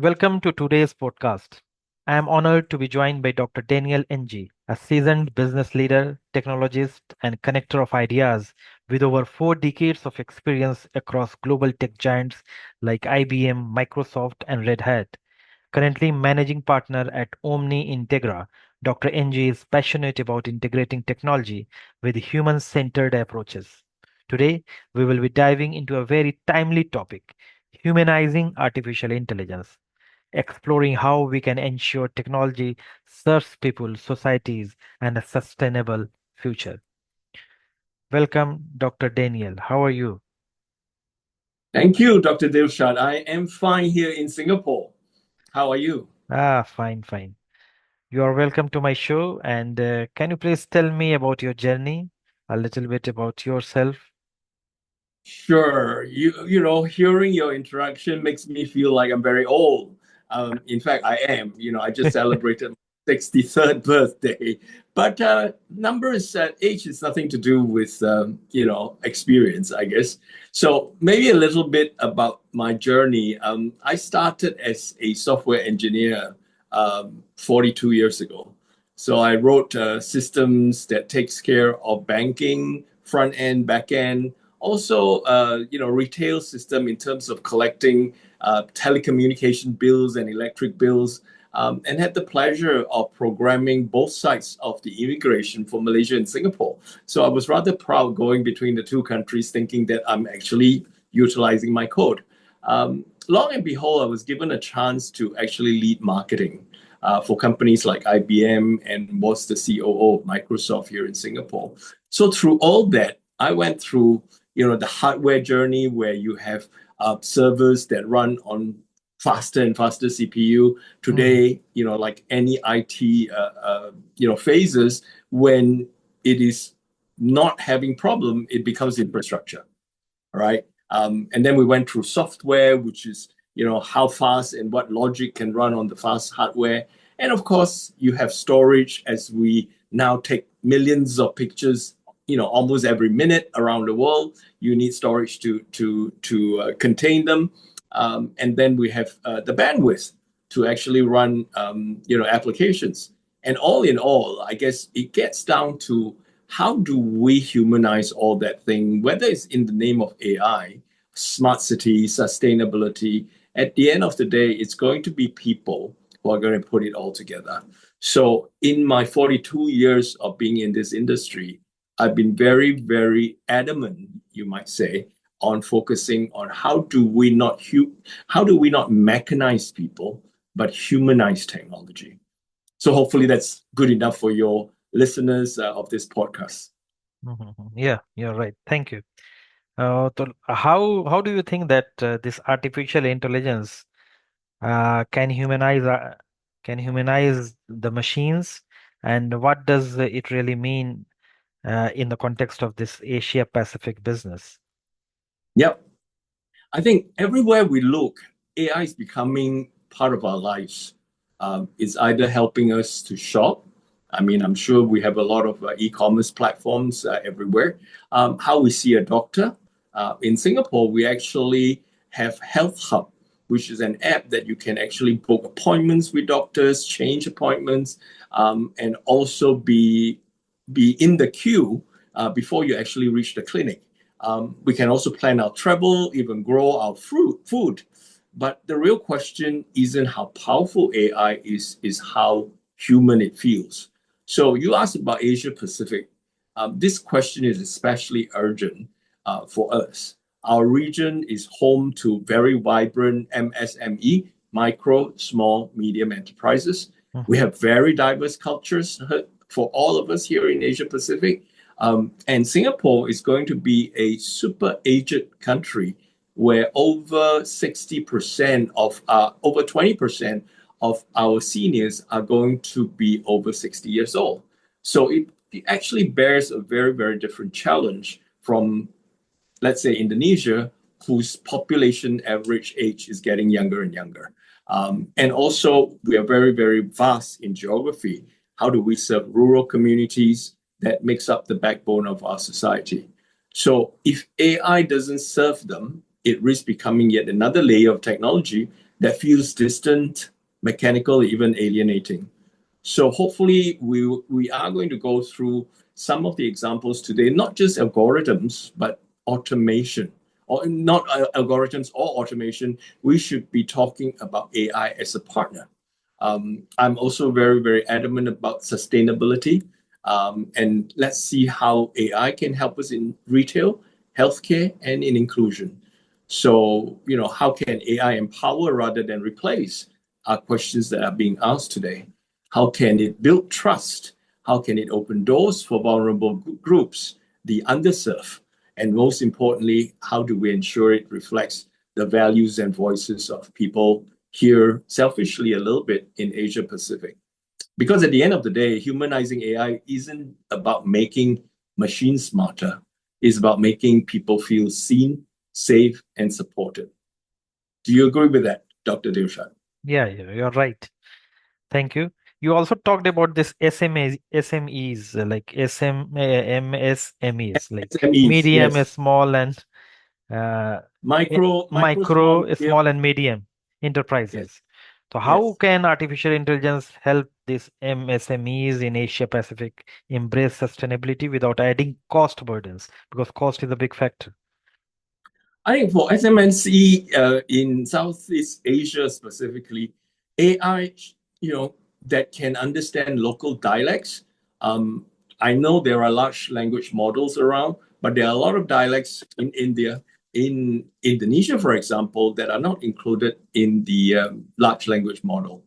Welcome to today's podcast. I am honored to be joined by Dr. Daniel NG, a seasoned business leader, technologist, and connector of ideas with over 4 decades of experience across global tech giants like IBM, Microsoft, and Red Hat. Currently managing partner at Omni Integra, Dr. NG is passionate about integrating technology with human centered approaches. Today, we will be diving into a very timely topic: humanizing artificial intelligence, exploring how we can ensure technology serves people, societies, and a sustainable future. Welcome, Dr. Daniel. How are you? Thank you, Dr. Dilshad. I am fine here in Singapore. How are you? Fine, fine. You are welcome to my show. And can you please tell me about your journey, a little bit about yourself? Sure. Hearing your introduction makes me feel like I'm very old. In fact, I am. I just celebrated my 63rd birthday. But numbers, age is nothing to do with, experience, I guess. So maybe a little bit about my journey. I started as a software engineer 42 years ago. So I wrote systems that takes care of banking, front end, back end, also retail system in terms of collecting telecommunication bills and electric bills, and had the pleasure of programming both sides of the immigration for Malaysia and Singapore. So I was rather proud going between the two countries, thinking that I'm actually utilizing my code. Long and behold, I was given a chance to actually lead marketing for companies like IBM, and was the COO of Microsoft here in Singapore. So through all that, I went through the hardware journey, where you have servers that run on faster and faster CPU. Mhm. Today, like any IT, phases, when it is not having problem, it becomes infrastructure, right? And then we went through software, which is how fast and what logic can run on the fast hardware. And of course, you have storage, as we now take millions of pictures, almost every minute around the world. You need storage to contain them. And then we have the bandwidth to actually run applications. And all in all, I guess it gets down to, how do we humanize all that thing, whether it's in the name of AI, smart city, sustainability. At the end of the day, it's going to be people who are going to put it all together. So in my 42 years of being in this industry, I've been very, very adamant, you might say, on focusing on how do we not mechanize people, but humanize technology. So hopefully that's good enough for your listeners of this podcast. Mhm. Yeah, you're right. Thank you. How do you think that this artificial intelligence uh, can humanize uh, can humanize the machines, and what does it really mean in the context of this Asia Pacific business? Yep. I think everywhere we look, AI is becoming part of our lives. It's either helping us to shop. I mean, I'm sure we have a lot of e-commerce platforms everywhere. How we see a doctor. In Singapore, we actually have Health Hub, which is an app that you can actually book appointments with doctors, change appointments, and also be in the queue before you actually reach the clinic. We can also plan our travel, even grow our food. But the real question isn't how powerful AI is how human it feels. So you asked about Asia Pacific. This question is especially urgent for us. Our region is home to very vibrant MSME, micro, small, medium enterprises. We Mhm. have very diverse cultures for all of us here in Asia Pacific. And Singapore is going to be a super aged country, where over 20% of our seniors are going to be over 60 years old. So it actually bears a very, very different challenge from, let's say, Indonesia, whose population average age is getting younger and younger. And also, we are very, very vast in geography. How do we serve rural communities that makes up the backbone of our society? So if AI doesn't serve them, it risks becoming yet another layer of technology that feels distant, mechanical, even alienating. So hopefully we are going to go through some of the examples today, not just algorithms, but automation, or not algorithms or automation. We should be talking about AI as a partner. I'm also very, very adamant about sustainability. And let's see how AI can help us in retail, healthcare, and in inclusion. So, how can AI empower rather than replace are questions that are being asked today. How can it build trust? How can it open doors for vulnerable groups, the underserved? And most importantly, how do we ensure it reflects the values and voices of people here, selfishly a little bit, in Asia Pacific? Because at the end of the day, humanizing AI isn't about making machines smarter. It's about making people feel seen, safe, and supported. Do you agree with that, Dr. Dilshad? Yeah, yeah, you're right. Thank you. You also talked about this SMEs, like MSMEs, like SMEs, medium, yes. small, and uh, Small, micro, medium, small, and medium yes, enterprises. So, how yes. can artificial intelligence help these MSMEs in Asia Pacific embrace sustainability without adding cost burdens? Because cost is a big factor. I think for SMNC in Southeast Asia specifically, AI, that can understand local dialects. Um, I know there are large language models around, but there are a lot of dialects in India, in Indonesia, for example, that are not included in the large language model.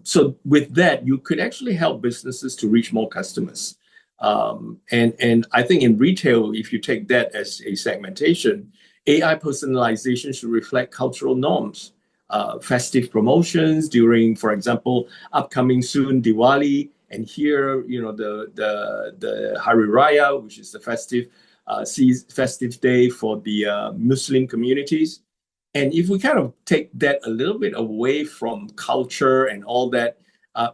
So with that, you could actually help businesses to reach more customers. And I think in retail, if you take that as a segmentation, AI personalization should reflect cultural norms. Festive promotions during, for example, upcoming soon Diwali, and here, the Hari Raya, which is the festive day for the Muslim communities. And if we kind of take that a little bit away from culture and all that,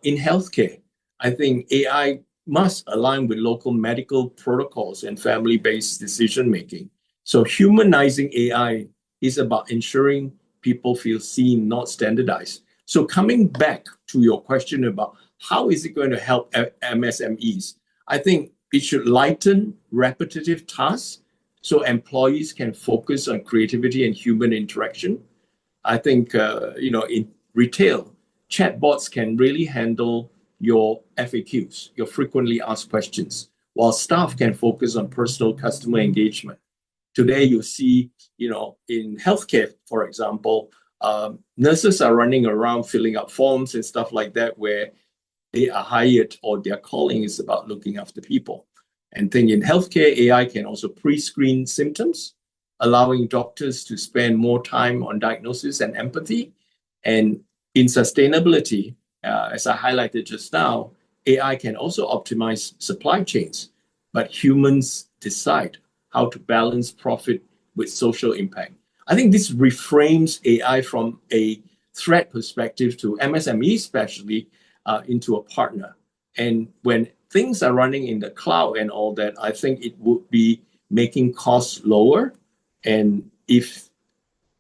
in healthcare, I think AI must align with local medical protocols and family-based decision making. So humanizing AI is about ensuring people feel seen, not standardized. So coming back to your question about how is it going to help MSMEs, I think it should lighten repetitive tasks so employees can focus on creativity and human interaction. I think, in retail, chatbots can really handle your FAQs, your frequently asked questions, while staff can focus on personal customer engagement. Today, you see, in healthcare, for example, nurses are running around filling out forms and stuff like that, where they are hired or their calling is about looking after people. And think in healthcare, AI can also pre-screen symptoms, allowing doctors to spend more time on diagnosis and empathy. And in sustainability, as I highlighted just now, AI can also optimize supply chains, but humans decide how to balance profit with social impact. I think this reframes AI from a threat perspective to MSME, especially into a partner. And when things are running in the cloud and all that, I think it would be making costs lower. And if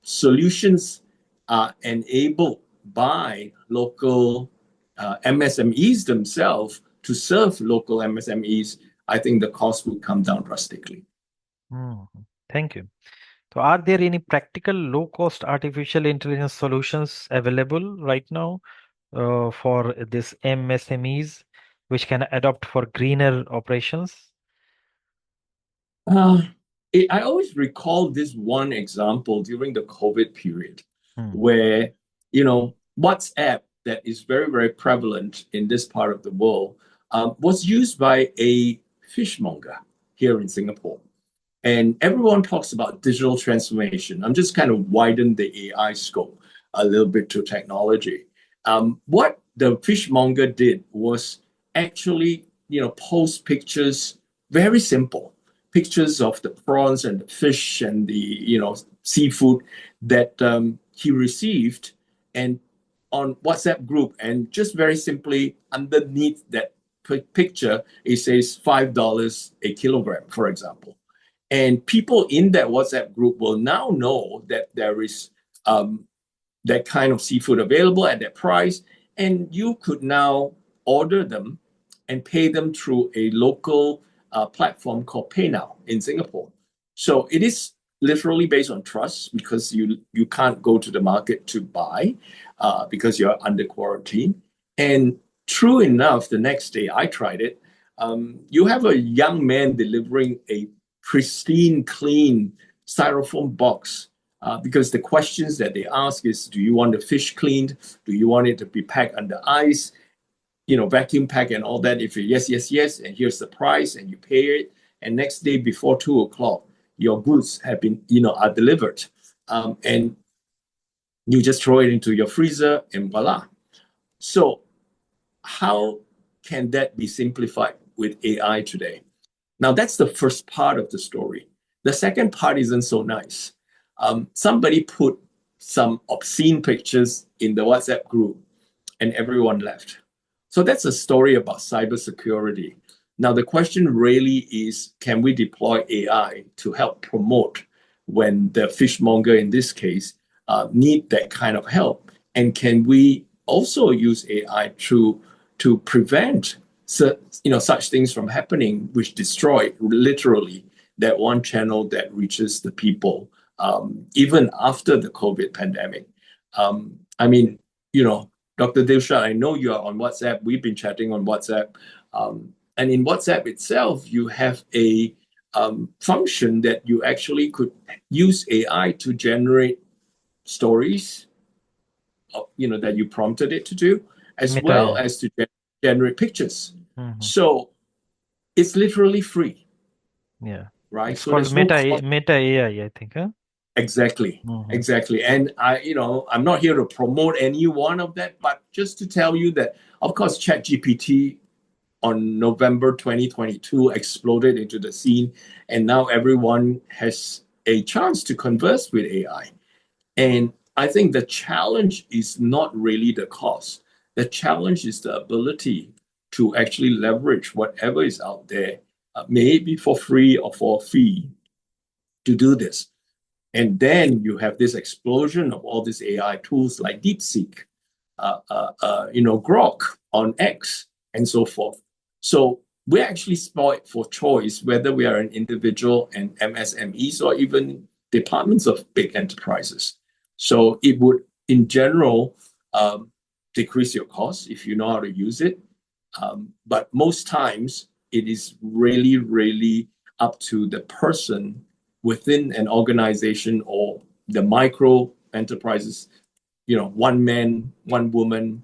solutions are enabled by local MSMEs themselves to serve local MSMEs, I think the cost will come down drastically. Mhm. Thank you. So, are there any practical low-cost artificial intelligence solutions available right now for this MSMEs, which can adopt for greener operations? Uh, I always recall this one example during the COVID period Hmm. where, WhatsApp, that is very, very prevalent in this part of the world, was used by a fishmonger here in Singapore. And everyone talks about digital transformation. I'm just kind of widen the AI scope a little bit to technology. What the fishmonger did was actually, post pictures, very simple pictures of the prawns and the fish and the, seafood that he received, and on WhatsApp group, and just very simply underneath that picture, it says $5 a kilogram, for example. And people in that WhatsApp group will now know that there is um, that kind of seafood available at that price, and you could now order them and pay them through a local platform called PayNow in Singapore. So it is literally based on trust because you can't go to the market to buy because you're under quarantine. And true enough, the next day I tried it. You have a young man delivering a pristine, clean styrofoam box because the questions that they ask is, do you want the fish cleaned? Do you want it to be packed under ice? Vacuum pack and all that. If you yes, yes, yes, and here's the price, and you pay it, and next day before 2 o'clock, your goods have been, are delivered, and you just throw it into your freezer, and voila. So how can that be simplified with AI today? Now that's the first part of the story. The second part isn't so nice. Somebody put some obscene pictures in the WhatsApp group, and everyone left. So that's a story about cybersecurity. Now, the question really is, can we deploy AI to help promote when the fishmonger, in this case, need that kind of help? And can we also use AI to prevent such things from happening, which destroy literally that one channel that reaches the people, even after the COVID pandemic? I mean, Dr. Dilshad, I know you are on WhatsApp. We've been chatting on WhatsApp. And in WhatsApp itself, you have a function that you actually could use AI to generate stories, that you prompted it to do, as Meta, well yeah. as to generate pictures. Hmm. So it's literally free, Yeah. right? It's So called there's no cost. Meta AI, I think, huh? Exactly. Hmm. Exactly. And I'm not here to promote any one of that, but just to tell you that, of course, ChatGPT on November 2022 exploded into the scene, and now everyone has a chance to converse with AI. And I think the challenge is not really the cost. The challenge is the ability to actually leverage whatever is out there, maybe for free or for a fee, to do this. And then you have this explosion of all these AI tools like DeepSeek, Grok on X, and so forth. So we're actually spoiled for choice, whether we are an individual and MSMEs or even departments of big enterprises. So it would, in general, decrease your costs if you know how to use it. But most times, it is really, really up to the person within an organization or the micro enterprises, one man, one woman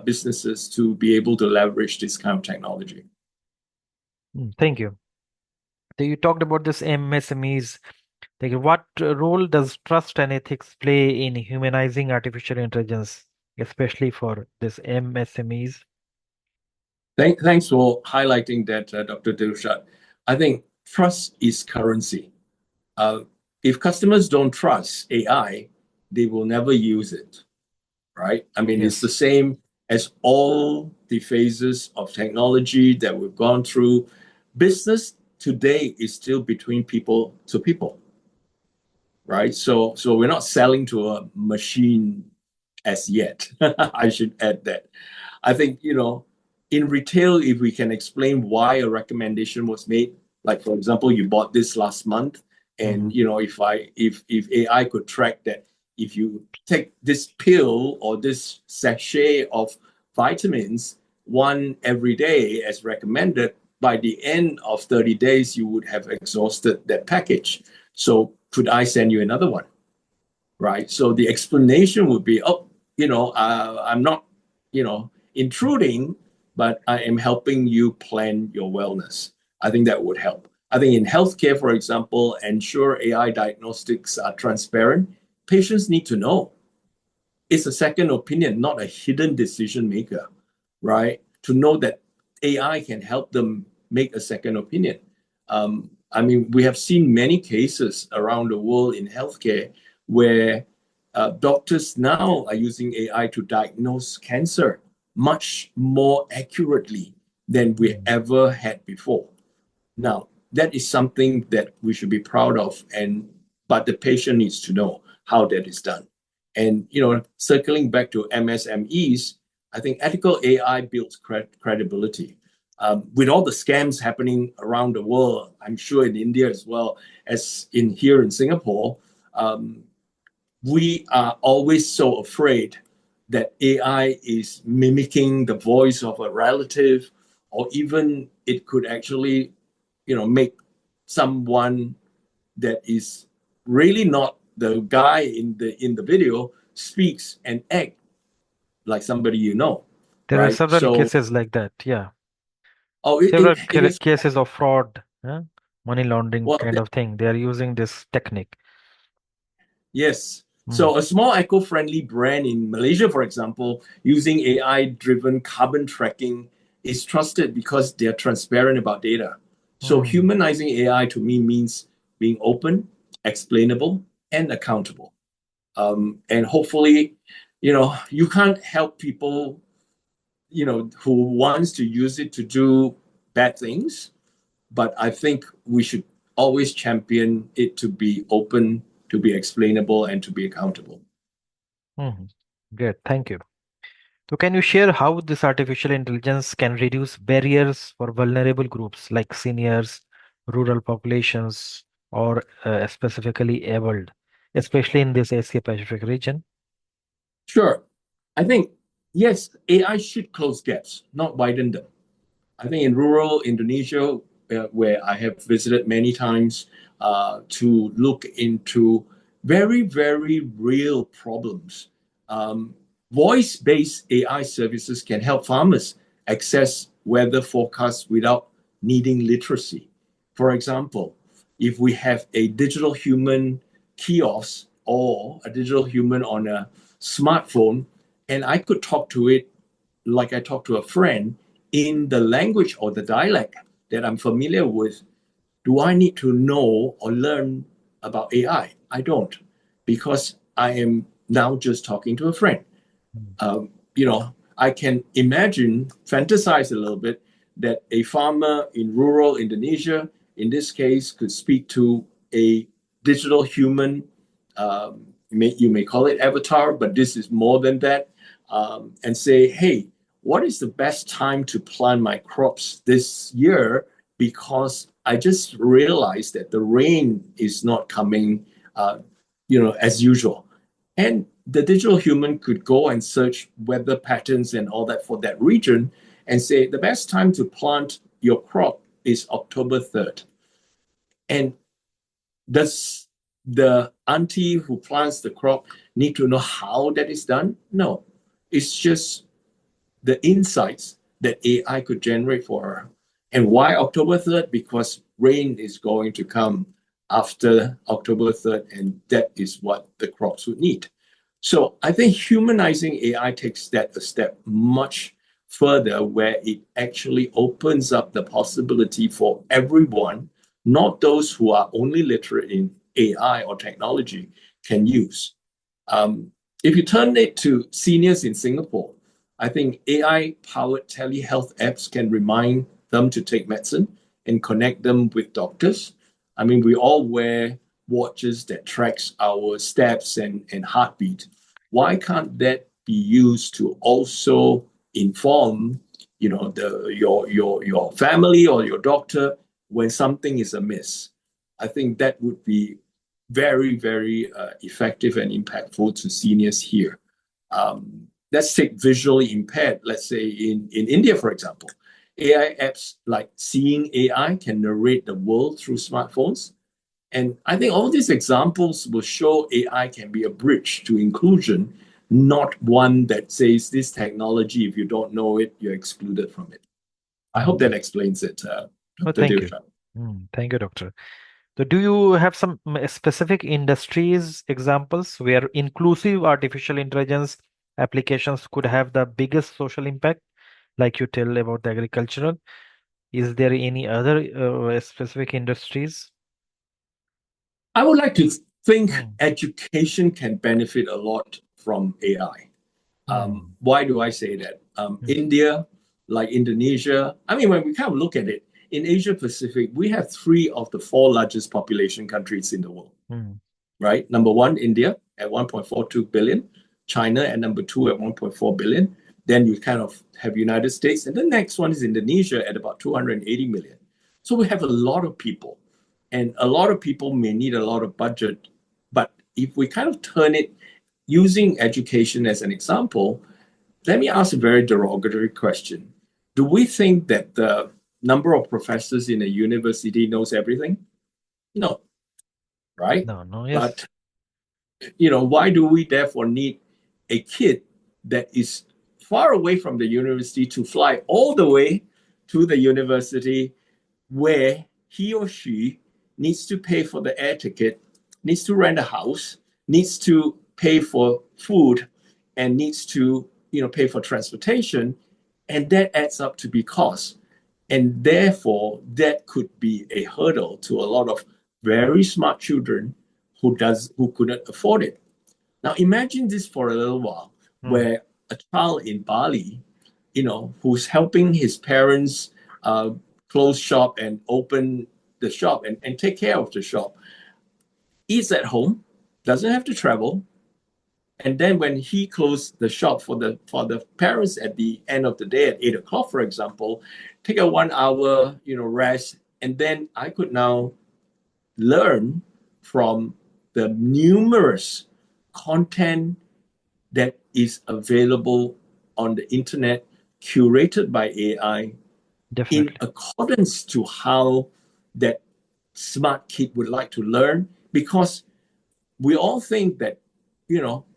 businesses to be able to leverage this kind of technology. Thank you. So you talked about this MSMEs. Like, what role does trust and ethics play in humanizing artificial intelligence, especially for this MSMEs? Thanks for highlighting that, Dr. Dilshad. I think trust is currency. Uh, if customers don't trust AI, they will never use it, right? I mean, it's the Yes. same as all the phases of technology that we've gone through. Business today is still between people to people, right? So we're not selling to a machine as yet. I should add that. I think, in retail, if we can explain why a recommendation was made, like for example, you bought this last month, Hmm. and if AI could track that, if you take this pill or this sachet of vitamins, one every day as recommended, by the end of 30 days, you would have exhausted that package. So could I send you another one? Right? So the explanation would be, oh, I'm not, intruding, but I am helping you plan your wellness. I think that would help. I think in healthcare, for example, ensure AI diagnostics are transparent. Patients need to know it's a second opinion, not a hidden decision maker, right? To know that AI can help them make a second opinion. I mean, we have seen many cases around the world in healthcare where doctors now are using AI to diagnose cancer much more accurately than we ever had before. Now, that is something that we should be proud of, but the patient needs to know how that is done. And circling back to MSMEs, I think ethical AI builds credibility. With all the scams happening around the world, I'm sure in India as well as in here in Singapore, um, we are always so afraid that AI is mimicking the voice of a relative, or even it could actually, make someone that is really not the guy in the video speaks and act like somebody There are right? several So, cases like that. Yeah. oh, Several it is cases of fraud, money laundering well, kind of thing. They are using this technique. yes. Mm, So a small eco-friendly brand in Malaysia, for example, using AI-driven carbon tracking is trusted because they're transparent about data. So mm, humanizing AI to me means being open, explainable, and accountable. And hopefully, you can't help people, who wants to use it to do bad things, but I think we should always champion it to be open, to be explainable, and to be accountable. mm. Great. Thank you. So, can you share how this artificial intelligence can reduce barriers for vulnerable groups like seniors, rural populations, or specifically abled, especially in this Asia Pacific region? Sure. I think, yes, AI should close gaps, not widen them. I think in rural Indonesia, where I have visited many times to look into very, very real problems, um, voice based AI services can help farmers access weather forecasts without needing literacy. For example, if we have a digital human kiosk or a digital human on a smartphone, and I could talk to it like I talk to a friend in the language or the dialect that I'm familiar with, do I need to know or learn about AI? I don't, because I am now just talking to a friend. Mm, I can imagine, fantasize a little bit, that a farmer in rural Indonesia, in this case, could speak to a digital human. You may call it avatar, but this is more than that, and say, hey, what is the best time to plant my crops this year? Because I just realized that the rain is not coming, as usual. And the digital human could go and search weather patterns and all that for that region and say the best time to plant your crop is October 3rd. And does the auntie who plants the crop need to know how that is done? No. It's just the insights that AI could generate for her. And why October 3rd? Because rain is going to come after October 3rd, and that is what the crops would need. So I think humanizing AI takes that a step much further, where it actually opens up the possibility for everyone, not those who are only literate in AI or technology, can use. Um, if you turn it to seniors in Singapore, I think AI powered telehealth apps can remind them to take medicine and connect them with doctors. I mean, we all wear watches that tracks our steps and heartbeat. Why can't that be used to also inform, your family or your doctor when something is amiss? I think that would be very, very effective and impactful to seniors here. Let's take visually impaired, let's say in India, for example. AI apps like Seeing AI can narrate the world through smartphones. And I think all these examples will show AI can be a bridge to inclusion, not one that says this technology, if you don't know it, you're excluded from it. I hope mm. that explains it, Oh, Dr. thank you. Dilshad. Thank you, doctor. So, do you have some specific industries examples where inclusive artificial intelligence applications could have the biggest social impact, like you tell about the agricultural? Is there any other specific industries? I would like to think Hmm, education can benefit a lot from AI. hmm, Why do I say that? hmm, India, like Indonesia, I mean, when we kind of look at it, in Asia Pacific, we have three of the four largest population countries in the world, hmm, right? Number one, India. at 1.42 billion, China at number two at 1.4 billion. Then you kind of have United States, and the next one is Indonesia at about 280 million. So we have a lot of people, and a lot of people may need a lot of budget. But if we kind of turn it using education as an example, let me ask a very derogatory question. Do we think that the number of professors in a university knows everything? No, right? No, no, yes, But why do we therefore need a kid that is far away from the university to fly all the way to the university where he or she needs to pay for the air ticket, needs to rent a house, needs to pay for food, and needs to pay for transportation, and that adds up to be cost. And therefore, that could be a hurdle to a lot of very smart children who couldn't afford it. Now imagine this for a little while, mm, where a child in Bali, who's helping his parents uh, close shop and open the shop and take care of the shop, eats at home, doesn't have to travel, and then when he closed the shop for the parents at the end of the day at 8 o'clock, for example, take a 1 hour rest, and then I could now learn from the numerous content that is available on the internet, curated by AI, in definitely. accordance to how that smart kid would like to learn. Because we all think that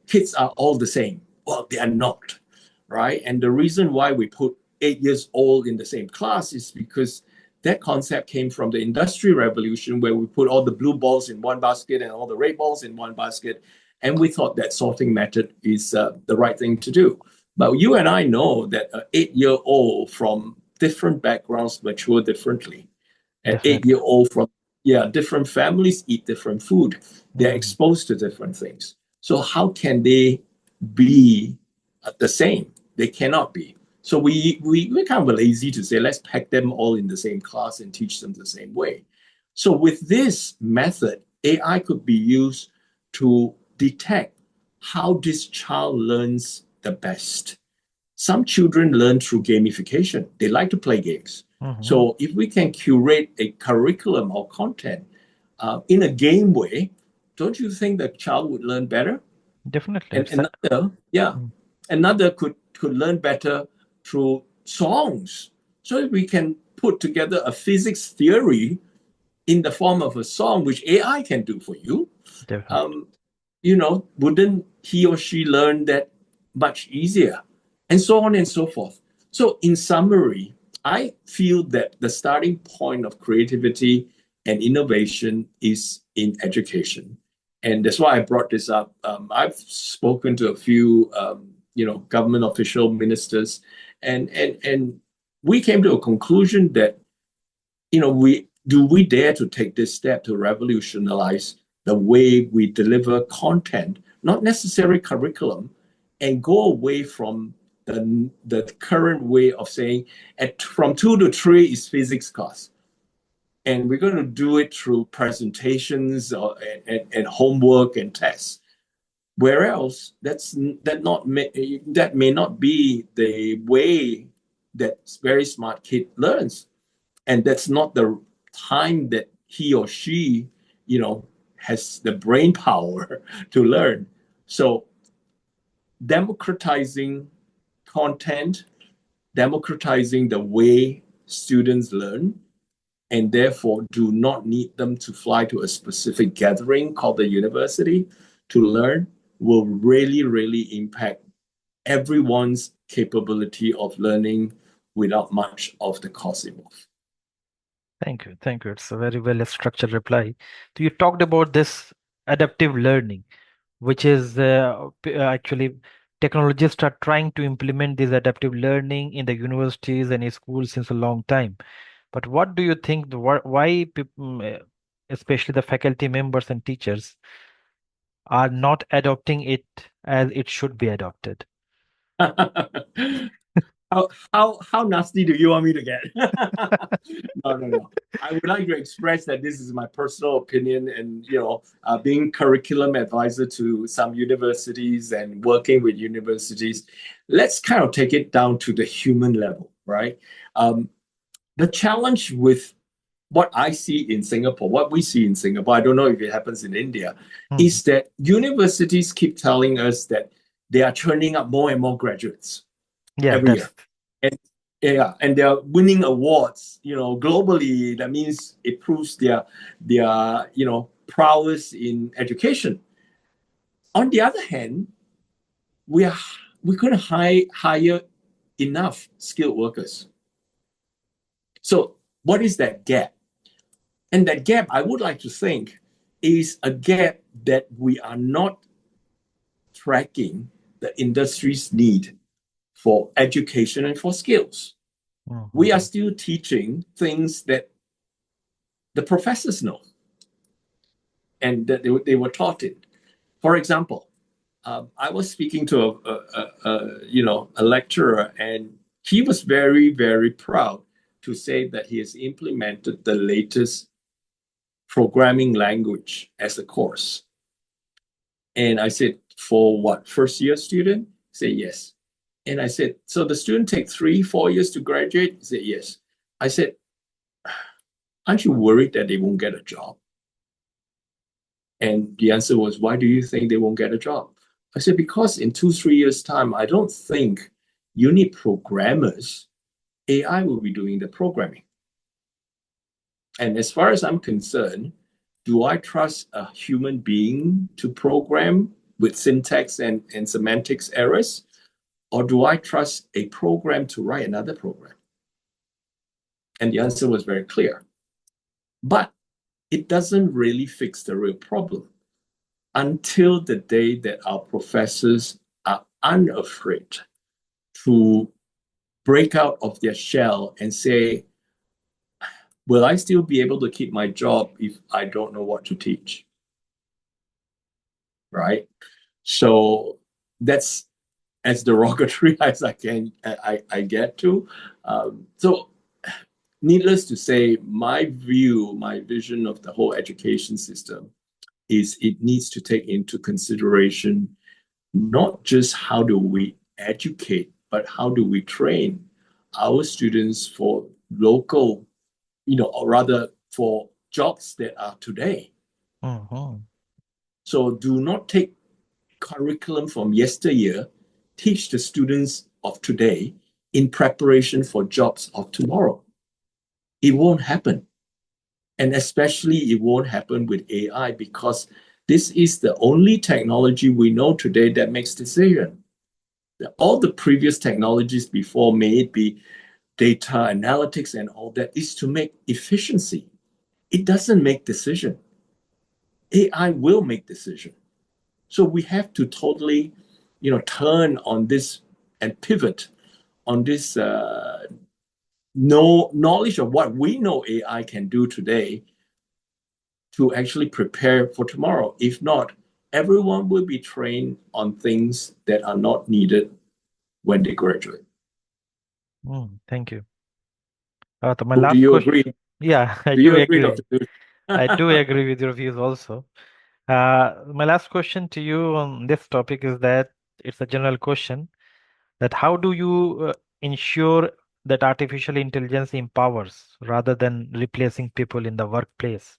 kids are all the same. Well, they are not, right? And the reason why we put 8 years old in the same class is because that concept came from the industrial revolution, where we put all the blue balls in one basket and all the red balls in one basket, and we thought that sorting method is the right thing to do. But you and I know that an 8 year old from different backgrounds mature differently. An 8 year Definitely. old from, yeah, different families eat different food. They're Mm, exposed to different things. So how can they be the same? They cannot be. So we're kind of lazy to say, let's pack them all in the same class and teach them the same way. So with this method, AI could be used to detect how this child learns the best. Some children learn through gamification. They like to play games. mhm, So if we can curate a curriculum or content in a game way, don't you think the child would learn better? definitely. And It's another, yeah, mm, another could learn better through songs. So if we can put together a physics theory in the form of a song, which AI can do for you, definitely. um, wouldn't he or she learn that much easier? And so on and so forth. So, in summary, I feel that the starting point of creativity and innovation is in education. And that's why I brought this up. I've spoken to a few, government official ministers, and we came to a conclusion that we dare to take this step to revolutionize the way we deliver content, not necessarily curriculum, and go away from the current way of saying from 2 to 3 is physics class, and we're going to do it through presentations and homework and tests. Whereas that may not be the way that very smart kid learns, and that's not the time that he or she has the brain power to learn. So democratizing content, democratizing the way students learn, and therefore do not need them to fly to a specific gathering called the university to learn, will really, really impact everyone's capability of learning without much of the cost involved. Thank you. Thank you. It's a very well structured reply. So you talked about this adaptive learning, which is actually technologists are trying to implement this adaptive learning in the universities and in schools since a long time. But what do you think, why people, especially the faculty members and teachers, are not adopting it as it should be adopted? how nasty do you want me to get? No, no, no. I would like to express that this is my personal opinion, and being curriculum advisor to some universities and working with universities, let's kind of take it down to the human level, right? Um, the challenge with what I see in Singapore, what we see in Singapore, I don't know if it happens in India, Mm. is that universities keep telling us that they are churning up more and more graduates Yeah, every that's year. And yeah, and they're winning awards, globally. That means it proves their prowess in education. On the other hand, we are we couldn't hire enough skilled workers. So what is that gap? And that gap, I would like to think, is a gap that we are not tracking the industry's need for education and for skills. We are Mhm. still teaching things that the professors know and that they were taught in. For example, I was speaking to a lecturer, and he was very, very proud to say that he has implemented the latest programming language as a course. And I said, for what, first year student? He said, yes. And I said, so the student take 3-4 years to graduate? He said, yes. I said, aren't you worried that they won't get a job? And the answer was, why do you think they won't get a job? I said, because in 2-3 years' time, I don't think you need programmers. AI will be doing the programming. And as far as I'm concerned, do I trust a human being to program with syntax and semantics errors? Or do I trust a program to write another program? And the answer was very clear. But it doesn't really fix the real problem until the day that our professors are unafraid to break out of their shell and say, will I still be able to keep my job if I don't know what to teach? Right? So that's as derogatory as I get to. So needless to say, my vision of the whole education system is it needs to take into consideration not just how do we educate, but how do we train our students for local, or rather for jobs that are today. Mhm. So do not take curriculum from yesteryear, teach the students of today in preparation for jobs of tomorrow. It won't happen. And especially it won't happen with AI because this is the only technology we know today that makes decision. All the previous technologies before, may it be data analytics and all that, is to make efficiency. It doesn't make decision. AI will make decision. So we have to totally, turn on this and pivot on this knowledge of what we know AI can do today to actually prepare for tomorrow. If not, everyone will be trained on things that are not needed when they graduate. Thank you. So my Do last you question. agree? Yeah, I Do do you agree, Dr. agree. Dush? I do agree with your views also. My last question to you on this topic is that it's a general question that how do you ensure that artificial intelligence empowers rather than replacing people in the workplace?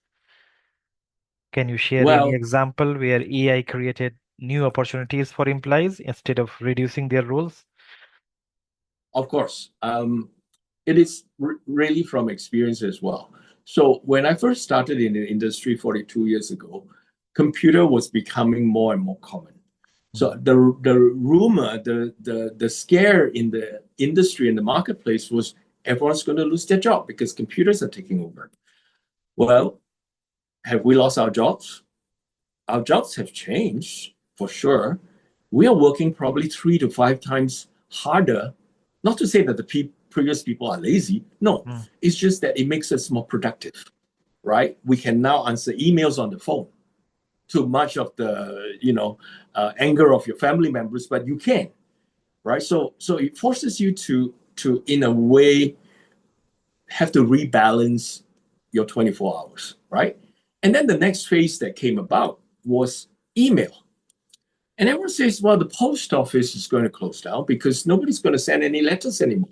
Can you share any Well, example where AI created new opportunities for employees instead of reducing their roles? of course. It is really from experience as well. So when I first started in the industry 42 years ago, computer was becoming more and more common. So Mm, the rumor, the scare in the industry and the marketplace was everyone's going to lose their job because computers are taking over. Well, have we lost our jobs? Our jobs have changed for sure. We are working probably 3 to 5 times harder. Not to say that the previous people are lazy. No, mm, it's just that it makes us more productive, right? We can now answer emails on the phone. Too much of the anger of your family members, but you can, right? So it forces you to to, in a way, have to rebalance your 24 hours, right? And then the next phase that came about was email. And everyone says, well, the post office is going to close down because nobody's going to send any letters anymore.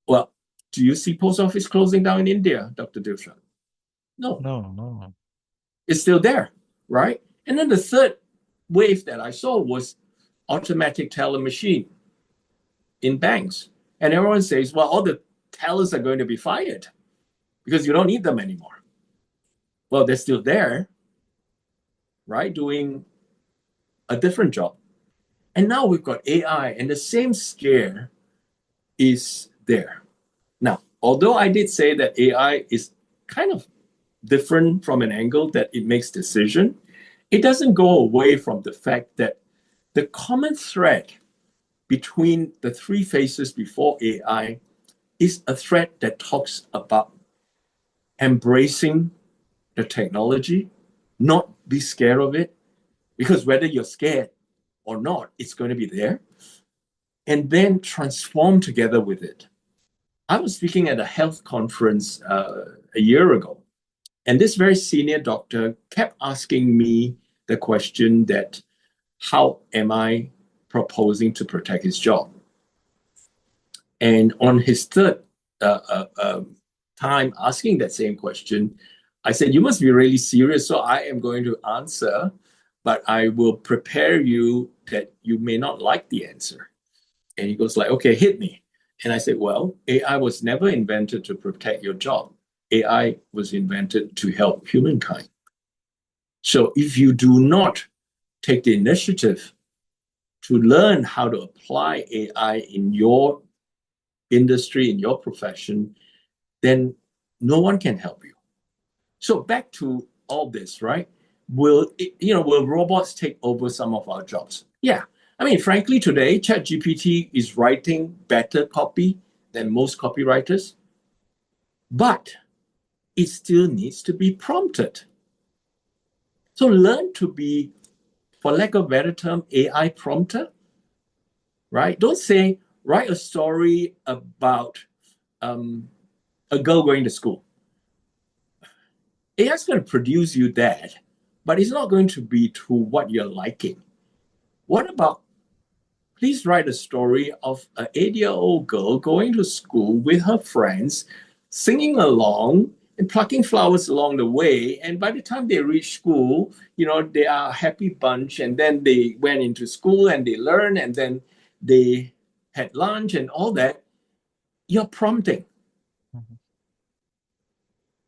Well, do you see post office closing down in India, Dr. Dilshad? No, No, no. it's still there, right? And then the third wave that I saw was automatic teller machine in banks. And everyone says, well, all the tellers are going to be fired because you don't need them anymore. Well, they're still there, right? Doing a different job. And now we've got AI, and the same scare is there. Now, although I did say that AI is kind of different from an angle that it makes decision, it doesn't go away from the fact that the common thread between the three phases before AI is a thread that talks about embracing the technology, not be scared of it, because whether you're scared or not, it's going to be there, and then transform together with it. I was speaking at a health conference a year ago, and this very senior doctor kept asking me the question that, how am I proposing to protect his job? And on his third time asking that same question, I said, you must be really serious. So I am going to answer, but I will prepare you that you may not like the answer. And he goes like, okay, hit me. And I said, well, AI was never invented to protect your job. AI was invented to help humankind. So if you do not take the initiative to learn how to apply AI in your industry, in your profession, then no one can help you. So back to all this, right? Will robots take over some of our jobs? Yeah. I mean, frankly, today, ChatGPT is writing better copy than most copywriters, but it still needs to be prompted. So learn to be, for lack of a better term, AI prompter, right? Don't say, write a story about a girl going to school. AI is going to produce you that, but it's not going to be to what you're liking. What about, please write a story of an 8-year-old girl going to school with her friends, singing along and plucking flowers along the way. And by the time they reach school, they are a happy bunch. And then they went into school and they learned, and then they had lunch and all that. You're prompting. Mhm.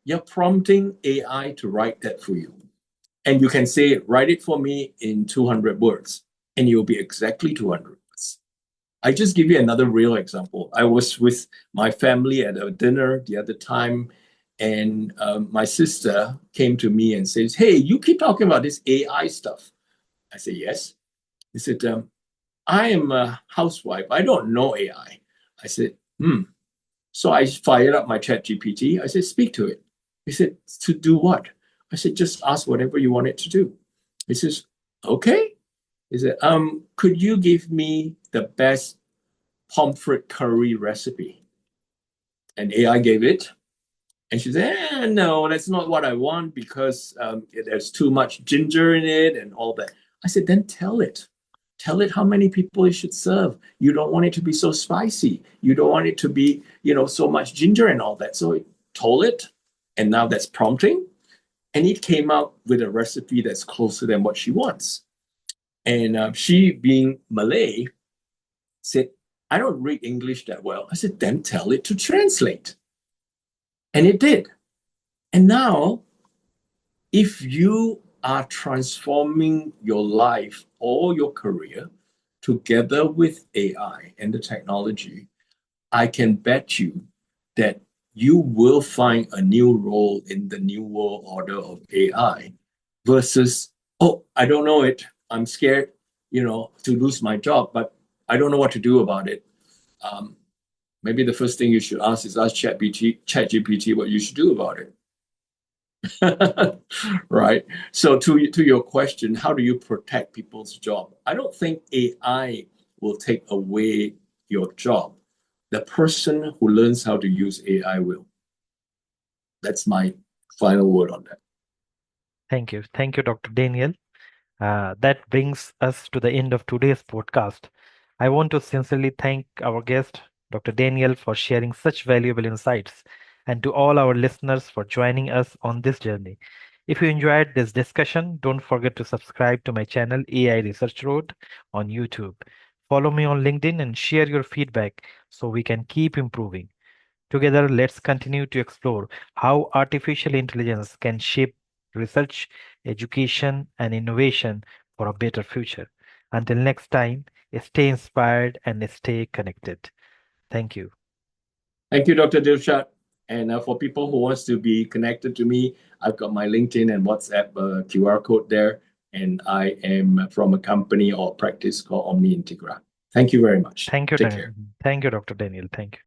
You're prompting AI to write that for you. And you can say, write it for me in 200 words, and you'll be exactly 200 words. I just give you another real example. I was with my family at a dinner the other time, and my sister came to me and says, hey, you keep talking about this AI stuff. I said, yes. He said, I am a housewife. I don't know AI. I said, So I fired up my chat GPT. I said, speak to it. He said, to do what? I said, just ask whatever you want it to do. He says, okay. He said, could you give me the best pomfret curry recipe? And AI gave it. And she said, no, that's not what I want because there's too much ginger in it and all that. I said, then tell it. Tell it how many people it should serve. You don't want it to be so spicy. You don't want it to be, so much ginger and all that. So it told it. And now that's prompting. And it came out with a recipe that's closer than what she wants. And she, being Malay, said, I don't read English that well. I said, then tell it to translate. And it did. And now, if you are transforming your life or your career together with AI and the technology, I can bet you that you will find a new role in the new world order of AI versus, oh, I don't know it. I'm scared, to lose my job, but I don't know what to do about it. Maybe the first thing you should ask is ask ChatGPT what you should do about it. Right. So to your question, how do you protect people's job? I don't think AI will take away your job. the person who learns how to use AI will. That's my final word on that. Thank you. Thank you, Dr. Daniel. That brings us to the end of today's podcast. I want to sincerely thank our guest, Dr. Daniel, for sharing such valuable insights, and to all our listeners for joining us on this journey. If you enjoyed this discussion, don't forget to subscribe to my channel, AI Research Road, on YouTube. Follow me on LinkedIn and share your feedback so we can keep improving. Together, let's continue to explore how artificial intelligence can shape research, education, and innovation for a better future. Until next time, stay inspired and stay connected. Thank you. Thank you, Dr. Dilshad. And for people who wants to be connected to me, I've got my LinkedIn and WhatsApp QR code there. And I am from a company or practice called Omni Integra. Thank you very much. Thank you, Take care. Thank you, Dr. Daniel. Thank you.